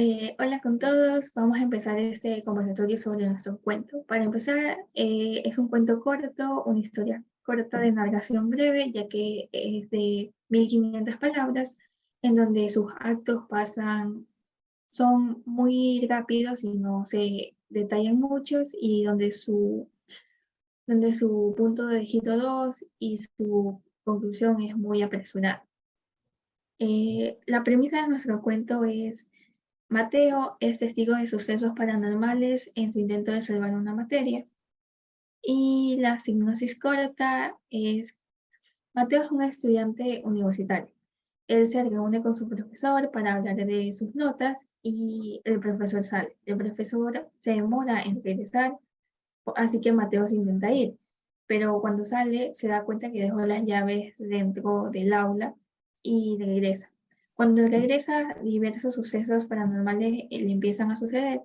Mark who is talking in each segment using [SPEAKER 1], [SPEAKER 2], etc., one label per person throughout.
[SPEAKER 1] Hola con todos, vamos a empezar este conversatorio sobre nuestro cuento. Para empezar, es un cuento corto, una historia corta de narración breve, ya que es de 1500 palabras, en donde sus actos son muy rápidos y no se detallan muchos, y donde su punto de giro 2 y su conclusión es muy apresurada. La premisa de nuestro cuento es: Mateo es testigo de sucesos paranormales en su intento de salvar una materia. Y la sinopsis corta es: Mateo es un estudiante universitario. Él se reúne con su profesor para hablar de sus notas y el profesor sale. El profesor se demora en regresar, así que Mateo se intenta ir. Pero cuando sale se da cuenta que dejó las llaves dentro del aula y regresa. Cuando regresa, diversos sucesos paranormales le empiezan a suceder,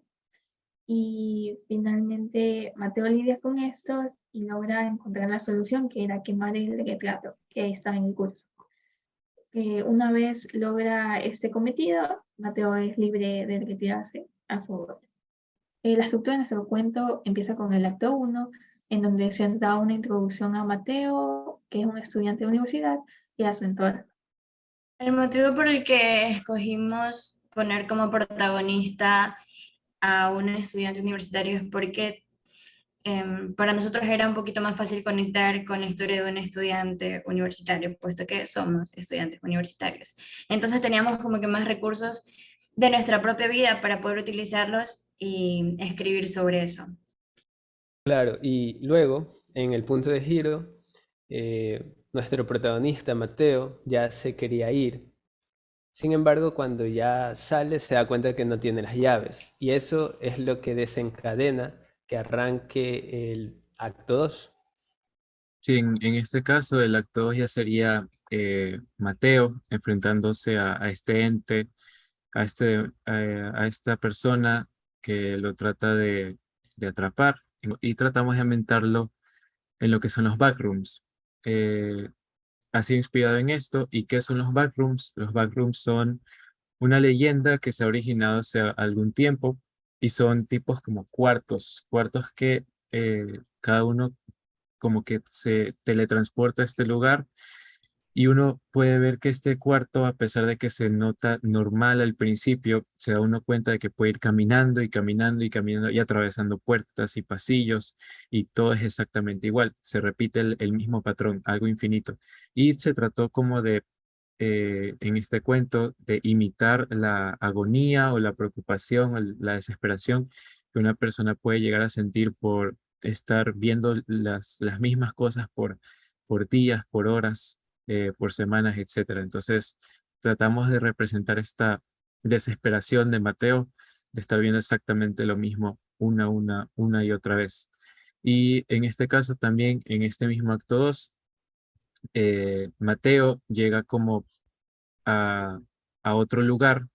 [SPEAKER 1] y finalmente Mateo lidia con estos y logra encontrar la solución, que era quemar el retrato que estaba en el curso. Una vez logra este cometido, Mateo es libre de retirarse a su hogar. La estructura de nuestro cuento empieza con el acto 1, en donde se da una introducción a Mateo, que es un estudiante de universidad, y a su entorno.
[SPEAKER 2] El motivo por el que escogimos poner como protagonista a un estudiante universitario es porque para nosotros era un poquito más fácil conectar con la historia de un estudiante universitario, puesto que somos estudiantes universitarios. Entonces teníamos como que más recursos de nuestra propia vida para poder utilizarlos y escribir sobre eso.
[SPEAKER 3] Claro, y luego, en el punto de giro, nuestro protagonista, Mateo, ya se quería ir. Sin embargo, cuando ya sale, se da cuenta que no tiene las llaves. Y eso es lo que desencadena que arranque el acto 2.
[SPEAKER 4] Sí, en este caso el actor ya sería Mateo enfrentándose a este ente, a esta persona que lo trata de atrapar y tratamos de ambientarlo en lo que son los backrooms. Eh, ha sido inspirado en esto. ¿Y qué son los backrooms? Los backrooms son una leyenda que se ha originado hace algún tiempo y son tipos como cuartos que cada uno como que se teletransporta a este lugar y uno puede ver que este cuarto, a pesar de que se nota normal al principio, se da uno cuenta de que puede ir caminando y caminando y caminando y atravesando puertas y pasillos y todo es exactamente igual. Se repite el mismo patrón, algo infinito. Y se trató como de, en este cuento, de imitar la agonía o la preocupación o la desesperación que una persona puede llegar a sentir por estar viendo las mismas cosas por días, por horas, por semanas, etcétera. Entonces, tratamos de representar esta desesperación de Mateo de estar viendo exactamente lo mismo una y otra vez. Y en este caso también, en este mismo acto 2, Mateo llega como a, a otro lugar,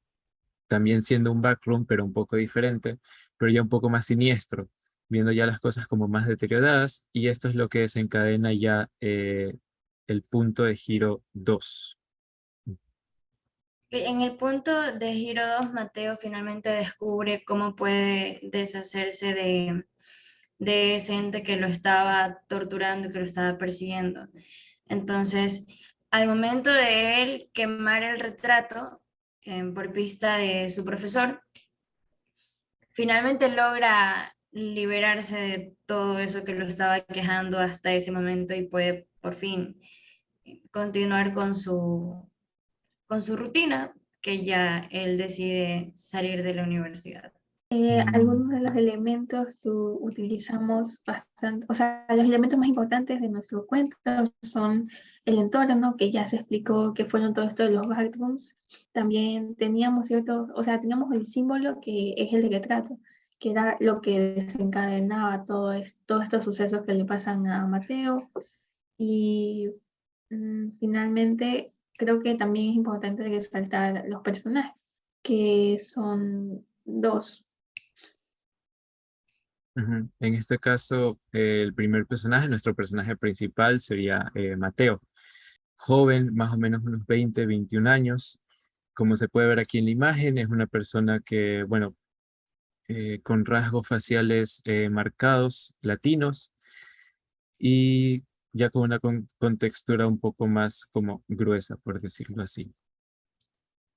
[SPEAKER 4] también siendo un backroom, pero un poco diferente, pero ya un poco más siniestro, viendo ya las cosas como más deterioradas, y esto es lo que desencadena ya el punto de giro 2.
[SPEAKER 2] En el punto de giro 2, Mateo finalmente descubre cómo puede deshacerse de ese ente que lo estaba torturando, que lo estaba persiguiendo. Entonces, al momento de él quemar el retrato por pista de su profesor, finalmente logra liberarse de todo eso que lo estaba quejando hasta ese momento y puede por fin continuar con su rutina, que ya él decide salir de la universidad.
[SPEAKER 1] Algunos de los elementos que utilizamos bastante, o sea, los elementos más importantes de nuestro cuento son el entorno, que ya se explicó que fueron todo esto de los backrooms. También teníamos teníamos el símbolo, que es el retrato, que era lo que desencadenaba todos estos sucesos que le pasan a Mateo. Y finalmente creo que también es importante resaltar los personajes, que son dos.
[SPEAKER 4] Ujú. En este caso, el primer personaje, nuestro personaje principal sería Mateo, joven, más o menos unos 20, 21 años, como se puede ver aquí en la imagen, es una persona que, bueno, con rasgos faciales marcados, latinos, y ya con una con textura un poco más como gruesa, por decirlo así.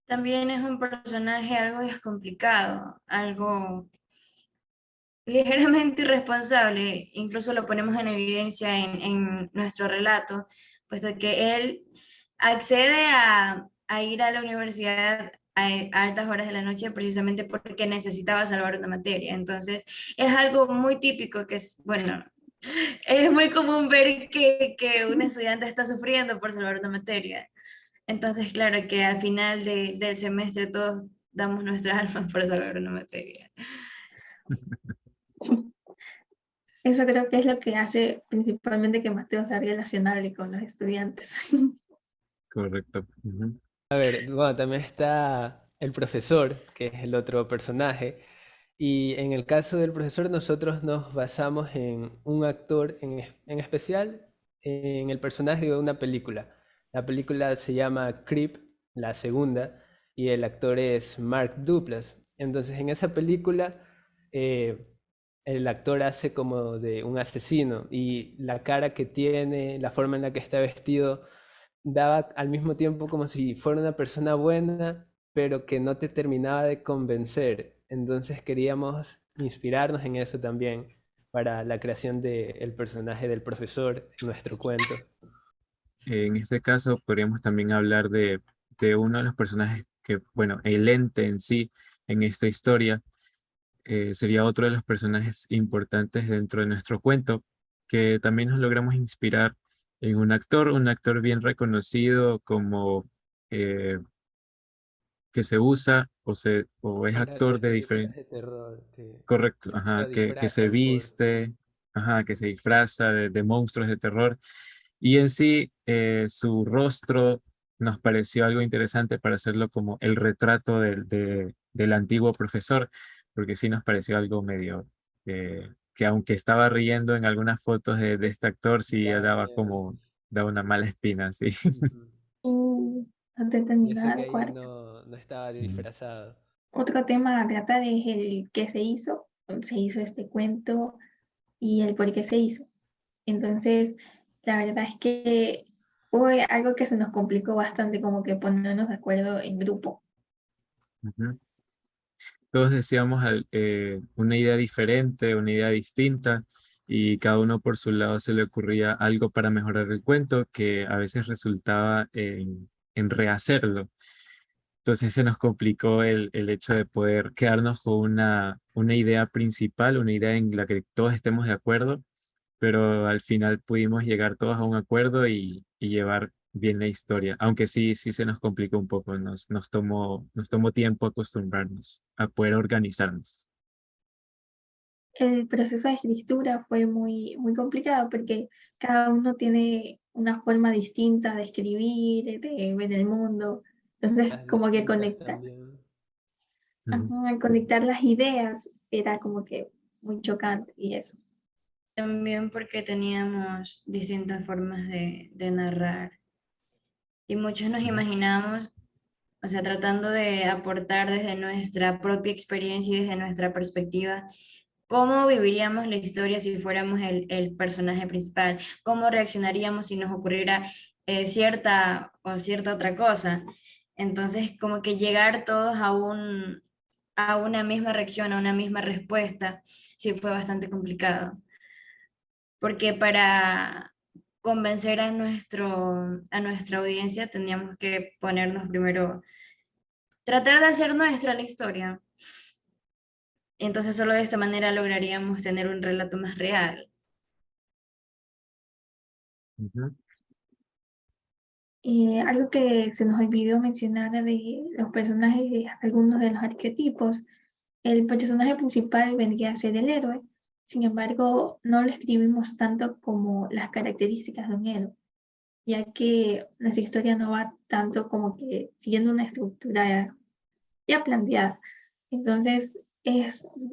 [SPEAKER 2] También es un personaje algo descomplicado, algo ligeramente irresponsable, incluso lo ponemos en evidencia en nuestro relato, puesto que él accede a ir a la universidad a altas horas de la noche precisamente porque necesitaba salvar una materia. Entonces, es algo muy típico que es, bueno, es muy común ver que un estudiante está sufriendo por salvar una materia. Entonces, claro que al final del semestre todos damos nuestras almas por salvar una materia.
[SPEAKER 1] Eso creo que es lo que hace principalmente que Mateo sea relacionable con los estudiantes.
[SPEAKER 4] Correcto. Ujú.
[SPEAKER 3] A ver, bueno, también está el profesor, que es el otro personaje. Y en el caso del profesor, nosotros nos basamos en un actor en especial, en el personaje de una película. La película se llama Creep, la segunda, y el actor es Mark Duplass. Entonces, en esa película, eh, el actor hace como de un asesino y la cara que tiene, la forma en la que está vestido, daba al mismo tiempo como si fuera una persona buena, pero que no te terminaba de convencer. Entonces queríamos inspirarnos en eso también para la creación del personaje del profesor en nuestro cuento.
[SPEAKER 4] En este caso, podríamos también hablar de uno de los personajes que, bueno, el ente en sí, en esta historia, sería otro de los personajes importantes dentro de nuestro cuento, que también nos logramos inspirar en un actor bien reconocido como eh, que se usa o es
[SPEAKER 3] En
[SPEAKER 4] actor
[SPEAKER 3] las
[SPEAKER 4] de
[SPEAKER 3] películas
[SPEAKER 4] diferente,
[SPEAKER 3] de terror
[SPEAKER 4] correcto,
[SPEAKER 3] se
[SPEAKER 4] ajá,
[SPEAKER 3] lo
[SPEAKER 4] que se
[SPEAKER 3] disfrazan por...
[SPEAKER 4] viste, ajá, que se disfraza de monstruos de terror. Y en sí, su rostro nos pareció algo interesante para hacerlo como el retrato del antiguo profesor, porque sí nos pareció algo medio que aunque estaba riendo en algunas fotos de este actor, sí
[SPEAKER 3] Daba
[SPEAKER 4] daba
[SPEAKER 3] miedo,
[SPEAKER 4] como,
[SPEAKER 3] sí.
[SPEAKER 4] daba una mala espina, sí.
[SPEAKER 3] Ujú.
[SPEAKER 1] No te
[SPEAKER 3] Y eso
[SPEAKER 1] terminaba
[SPEAKER 3] que
[SPEAKER 1] de
[SPEAKER 3] ahí
[SPEAKER 1] cuadrar.
[SPEAKER 3] no estaba
[SPEAKER 4] Mm.
[SPEAKER 3] disfrazado.
[SPEAKER 1] Otro tema a tratar es el que se hizo este cuento y el por qué se hizo. Entonces, la verdad es que fue algo que se nos complicó bastante, como que ponernos de acuerdo en grupo.
[SPEAKER 4] Ujú. Todos decíamos una idea diferente, una idea distinta, y cada uno por su lado se le ocurría algo para mejorar el cuento que a veces resultaba en rehacerlo. Entonces se nos complicó el hecho de poder quedarnos con una idea principal, una idea en la que todos estemos de acuerdo, pero al final pudimos llegar todos a un acuerdo y llevar bien la historia, aunque sí se nos complicó un poco, nos tomó tiempo acostumbrarnos a poder organizarnos.
[SPEAKER 1] El proceso de escritura fue muy complicado porque cada uno tiene una forma distinta de escribir, de ver el mundo. Entonces,
[SPEAKER 3] Las
[SPEAKER 1] como que
[SPEAKER 3] distintas también.
[SPEAKER 4] Ujú.
[SPEAKER 1] conectar las ideas era como que muy chocante y eso.
[SPEAKER 2] También porque teníamos distintas formas de narrar y muchos nos
[SPEAKER 4] Ujú.
[SPEAKER 2] imaginamos, o sea, tratando de aportar desde nuestra propia experiencia y desde nuestra perspectiva, cómo viviríamos la historia si fuéramos el personaje principal, cómo reaccionaríamos si nos ocurriera cierta otra cosa. Entonces, como que llegar todos a una misma reacción, a una misma respuesta, sí fue bastante complicado. Porque para convencer a nuestra audiencia teníamos que ponernos primero, tratar de hacer nuestra la historia. Y entonces solo de esta manera lograríamos tener un relato más real.
[SPEAKER 4] Ujú.
[SPEAKER 1] Algo que se nos olvidó mencionar de los personajes, algunos de los arquetipos. El personaje principal vendría a ser el héroe, sin embargo, no lo escribimos tanto como las características de un héroe, ya que nuestra historia no va tanto como que siguiendo una estructura ya planteada. Entonces,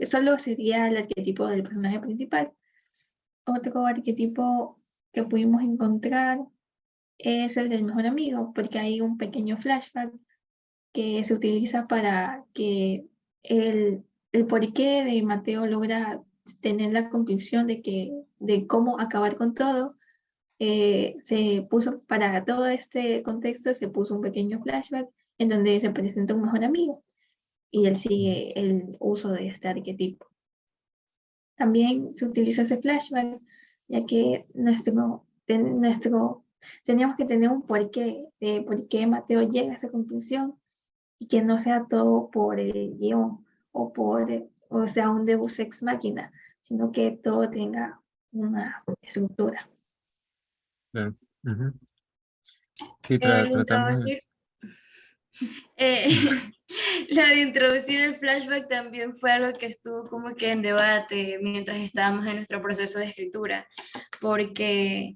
[SPEAKER 1] solo sería el arquetipo del personaje principal. Otro arquetipo que pudimos encontrar es el del mejor amigo, porque hay un pequeño flashback que se utiliza para que el porqué de Mateo logra tener la conclusión de cómo acabar con todo. Se puso, para todo este contexto, se puso un pequeño flashback en donde se presenta un mejor amigo y él sigue el uso de este arquetipo. También se utiliza ese flashback ya que teníamos que tener un porqué de por qué Mateo llega a esa conclusión y que no sea todo por el guión o sea un Deus ex machina, sino que todo tenga una estructura.
[SPEAKER 4] Claro. Ujú. Sí,
[SPEAKER 2] El
[SPEAKER 4] tratamos de...
[SPEAKER 2] introducir, eh, lo de introducir el flashback también fue algo que estuvo como que en debate mientras estábamos en nuestro proceso de escritura, porque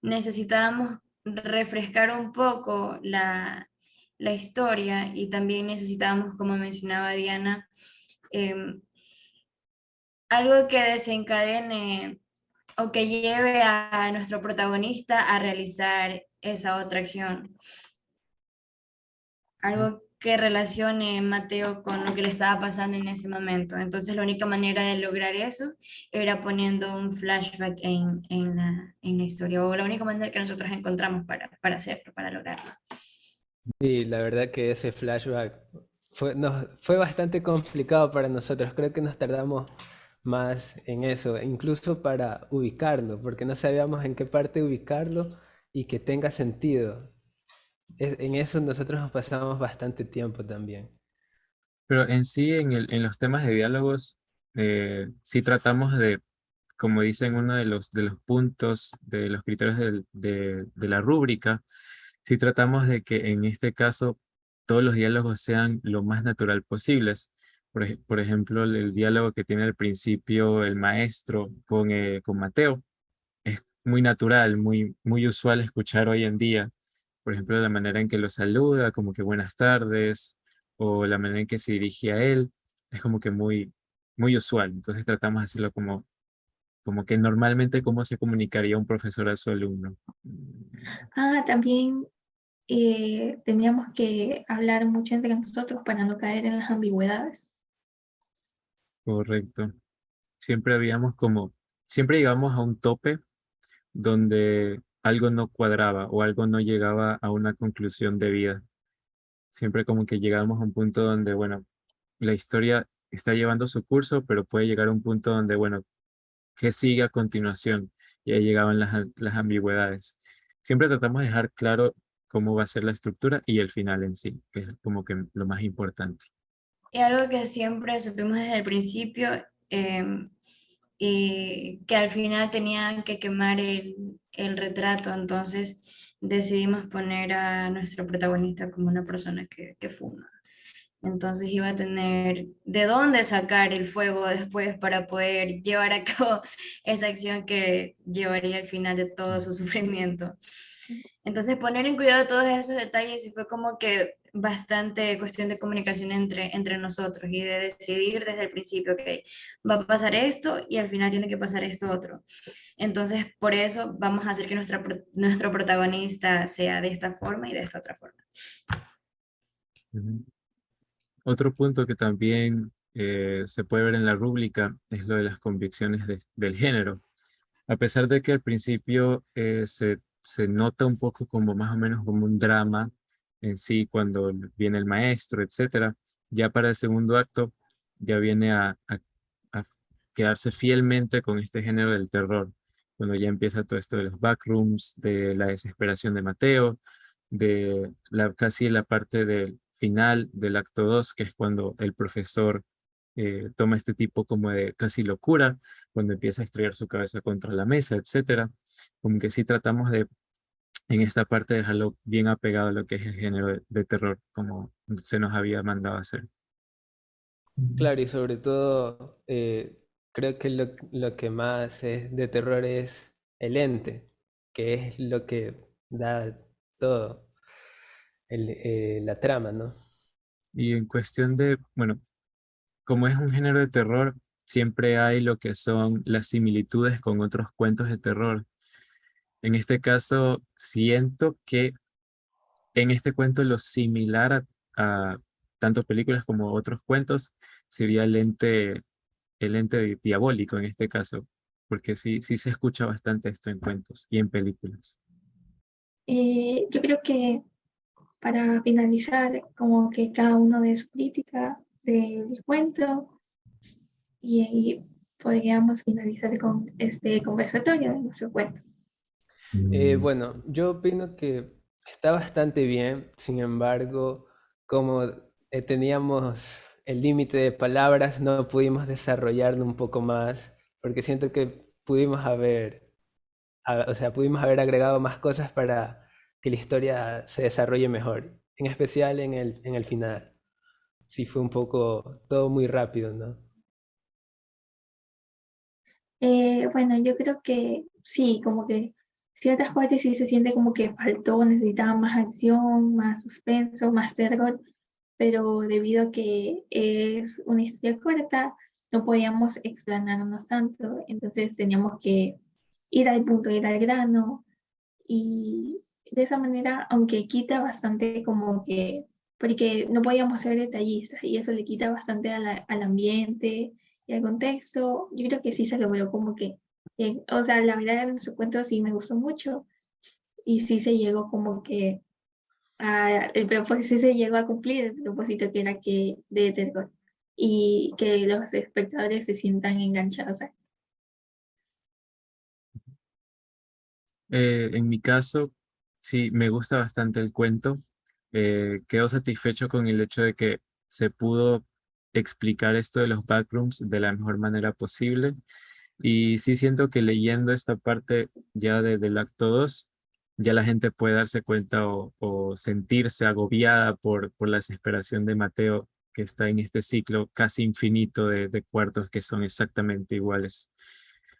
[SPEAKER 2] necesitábamos refrescar un poco la historia y también necesitábamos, como mencionaba Diana, algo que desencadene o que lleve a nuestro protagonista a realizar esa otra acción. Algo que relacione Mateo con lo que le estaba pasando en ese momento. Entonces la única manera de lograr eso era poniendo un flashback en la historia, o la única manera que nosotros encontramos para hacerlo, para lograrlo.
[SPEAKER 3] Y la verdad que ese flashback fue bastante complicado para nosotros. Creo que nos tardamos más en eso, incluso para ubicarlo, porque no sabíamos en qué parte ubicarlo y que tenga sentido. En eso nosotros nos pasamos bastante tiempo también.
[SPEAKER 4] Pero en sí, en los temas de diálogos, sí tratamos de, como dicen uno de los puntos, de los criterios de la rúbrica, sí tratamos de que en este caso todos los diálogos sean lo más natural posibles. Por ejemplo, el diálogo que tiene al principio el maestro con Mateo es muy natural, muy usual escuchar hoy en día. Por ejemplo, la manera en que lo saluda, como que buenas tardes, o la manera en que se dirige a él, es como que muy usual. Entonces tratamos de hacerlo como que normalmente cómo se comunicaría un profesor a su alumno.
[SPEAKER 1] También teníamos que hablar mucho entre nosotros para no caer en las ambigüedades.
[SPEAKER 4] Correcto. Siempre habíamos siempre llegamos a un tope donde algo no cuadraba o algo no llegaba a una conclusión debida. Siempre como que llegábamos a un punto donde, bueno, la historia está llevando su curso, pero puede llegar a un punto donde, bueno, ¿qué sigue a continuación? Y ahí llegaban las ambigüedades. Siempre tratamos de dejar claro cómo va a ser la estructura y el final en sí, que es como que lo más importante.
[SPEAKER 2] Y algo que siempre supimos desde el principio, y que al final tenían que quemar el retrato, entonces decidimos poner a nuestro protagonista como una persona que fuma. Entonces iba a tener de dónde sacar el fuego después para poder llevar a cabo esa acción que llevaría al final de todo su sufrimiento. Entonces poner en cuidado todos esos detalles y fue como que bastante cuestión de comunicación entre nosotros y de decidir desde el principio, que va a pasar esto y al final tiene que pasar esto otro. Entonces por eso vamos a hacer que nuestro protagonista sea de esta forma y de esta otra forma.
[SPEAKER 4] Ujú. Otro punto que también se puede ver en la rúbrica es lo de las convicciones del género. A pesar de que al principio se nota un poco como más o menos como un drama en sí cuando viene el maestro, etcétera, ya para el segundo acto ya viene a quedarse fielmente con este género del terror, cuando ya empieza todo esto de los backrooms, de la desesperación de Mateo, de casi la parte del final del acto 2 que es cuando el profesor toma este tipo como de casi locura, cuando empieza a estrellar su cabeza contra la mesa, etcétera. Como que sí tratamos de, en esta parte, dejarlo bien apegado a lo que es el género de terror, como se nos había mandado a hacer.
[SPEAKER 3] Claro, y sobre todo, creo que lo que más es de terror es el ente, que es lo que da todo, la trama, ¿no?
[SPEAKER 4] Y en cuestión de, bueno, como es un género de terror, siempre hay lo que son las similitudes con otros cuentos de terror. En este caso, siento que en este cuento lo similar a tanto películas como otros cuentos, sería el ente diabólico en este caso, porque sí, sí se escucha bastante esto en cuentos y en películas.
[SPEAKER 1] Yo creo que para finalizar, como que cada uno de su crítica del cuento y ahí podríamos finalizar con este conversatorio de nuestro cuento.
[SPEAKER 3] Bueno, yo opino que está bastante bien, sin embargo, como teníamos el límite de palabras, no pudimos desarrollarlo un poco más, porque siento que o sea, pudimos haber agregado más cosas para que la historia se desarrolle mejor, en especial en el final. Sí, fue un poco todo muy rápido, ¿no?
[SPEAKER 1] Bueno, yo creo que sí, como que ciertas partes sí se siente como que faltó, necesitaba más acción, más suspenso, más terror, pero debido a que es una historia corta, no podíamos explanarnos tanto, entonces teníamos que ir al punto, ir al grano, y de esa manera, aunque quita bastante como que, porque no podíamos ser detallistas y eso le quita bastante al ambiente y al contexto, yo creo que sí se logró como que, o sea, la verdad en su cuento sí me gustó mucho y sí se llegó como que el propósito, sí se llegó a cumplir el propósito que era que de terror y que los espectadores se sientan enganchados.
[SPEAKER 4] En mi caso, sí, me gusta bastante el cuento. Quedo satisfecho con el hecho de que se pudo explicar esto de los backrooms de la mejor manera posible. Y sí siento que leyendo esta parte ya del acto 2 ya la gente puede darse cuenta o sentirse agobiada por la desesperación de Mateo, que está en este ciclo casi infinito de cuartos que son exactamente iguales.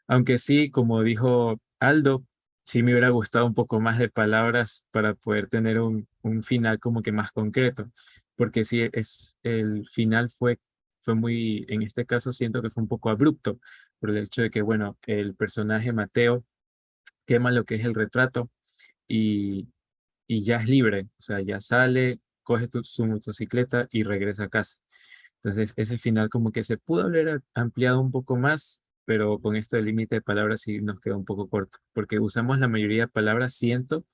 [SPEAKER 4] Aunque sí, como dijo Aldo, sí me hubiera gustado un poco más de palabras para poder tener un final como que más concreto, porque sí, el final fue muy, en este caso siento que fue un poco abrupto, por el hecho de que, bueno, el personaje Mateo quema lo que es el retrato y, y ya es libre, o sea, ya sale, coge su motocicleta y regresa a casa. Entonces, ese final como que se pudo haber ampliado un poco más, pero con esto del límite de palabras sí nos queda un poco corto, porque usamos la mayoría de palabras, siento,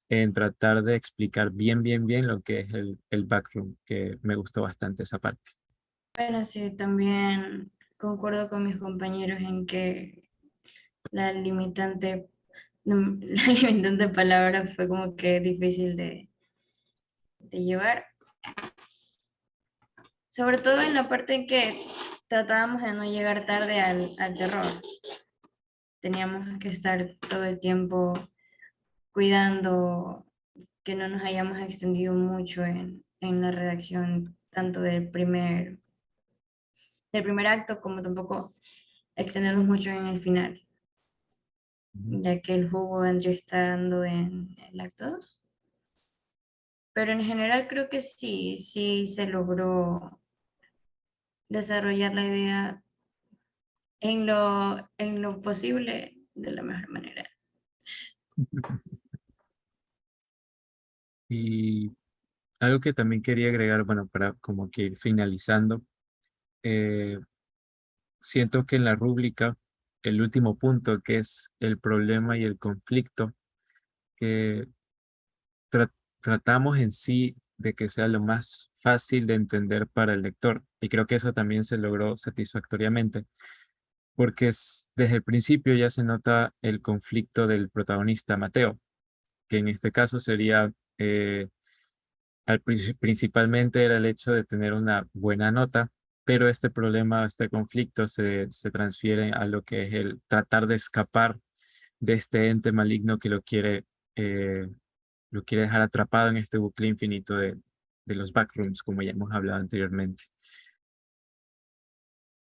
[SPEAKER 4] en tratar de explicar bien lo que es el backroom, que me gustó bastante esa parte.
[SPEAKER 2] Bueno, sí, también concuerdo con mis compañeros en que la limitante, la limitante palabra fue como que difícil de llevar, sobre todo en la parte en que tratábamos de no llegar tarde al terror. Teníamos que estar todo el tiempo cuidando que no nos hayamos extendido mucho en la redacción, tanto del primer acto como tampoco extendernos mucho en el final,
[SPEAKER 4] Ujú.
[SPEAKER 2] ya que el jugo vendría estando en el acto 2. Pero en general creo que sí, sí se logró desarrollar la idea en lo posible de la mejor manera.
[SPEAKER 4] Y algo que también quería agregar, bueno, para como que ir finalizando, eh, siento que en la rúbrica, el último punto, que es el problema y el conflicto, que tra- tratamos en sí de que sea lo más fácil de entender para el lector. Y creo que eso también se logró satisfactoriamente, porque desde el principio ya se nota el conflicto del protagonista Mateo, que en este caso sería, principalmente era el hecho de tener una buena nota, pero este problema, este conflicto se transfiere a lo que es el tratar de escapar de este ente maligno que eh, lo quiere dejar atrapado en este bucle infinito de los backrooms, como ya hemos hablado anteriormente.